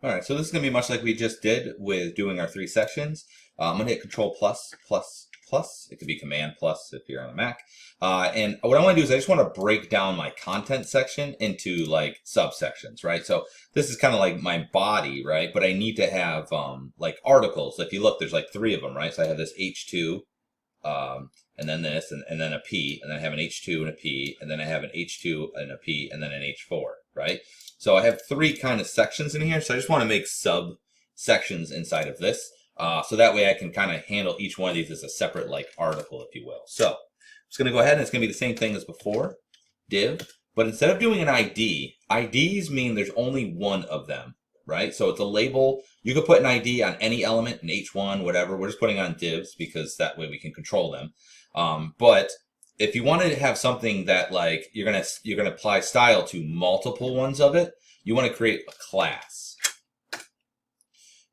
All right, so this is going to be much like we just did with doing our 3 sections. I'm going to hit Control plus, plus, plus. It could be Command plus if you're on a Mac. And what I want to do is I just want to break down my content section into like subsections, right? So this is kind of like my body, right? But I need to have like articles. If you look, there's like 3 of them, right? So I have this H2, and then this, and then a P, and then I have an H2 and a P, and then I have an H2 and a P, and then an H4, right? So I have 3 kind of sections in here. So I just want to make sub sections inside of this. So that way I can kind of handle each one of these as a separate like article, if you will. So I'm just going to go ahead and it's going to be the same thing as before, div. But instead of doing an ID, IDs mean there's only one of them, right? So it's a label. You could put an ID on any element, an H1, whatever. We're just putting on divs because that way we can control them. But if you want to have something that like you're gonna apply style to multiple ones of it, you want to create a class.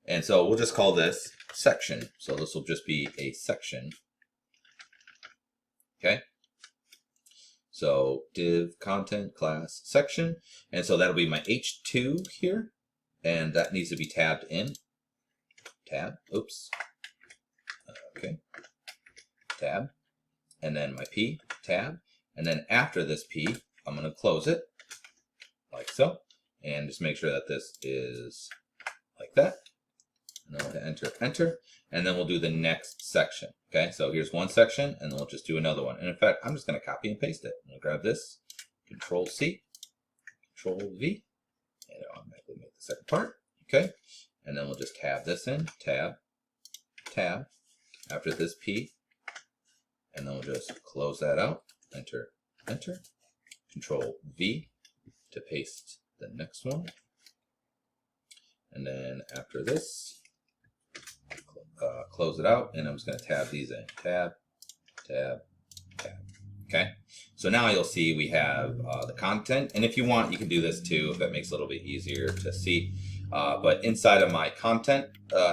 And so we'll just call this section. So this will just be a section. Okay. So div content class section. And so that'll be my H2 here. And that needs to be tabbed in. Tab. Oops. Okay. Tab. And then my P, tab. And then after this P, I'm going to close it like so. And just make sure that this is like that. And then we'll hit enter, enter. And then we'll do the next section. Okay, so here's one section, and then we'll just do another one. And in fact, I'm just going to copy and paste it. I'm going to grab this, Control C, Control V, and it'll automatically make the second part. Okay, and then we'll just tab this in, tab, tab. After this P, and then we'll just close that out, enter, enter, Control V to paste the next one. And then after this, close it out, and I'm just going to tab these in. Tab, tab, tab. Okay, so now you'll see we have the content, and if you want, you can do this too if that makes it a little bit easier to see. But inside of my content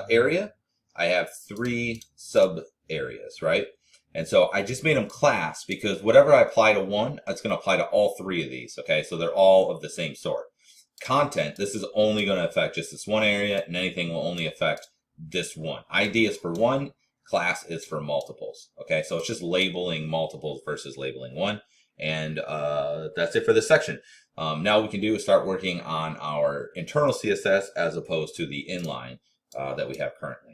area, I have 3 sub areas, right? And so I just made them class because whatever I apply to one, it's going to apply to all 3 of these. Okay, so they're all of the same sort. Content, this is only going to affect just this one area, and anything will only affect this one. ID is for one, class is for multiples. Okay, so it's just labeling multiples versus labeling one. And that's it for this section. Now what we can do is start working on our internal CSS as opposed to the inline that we have currently.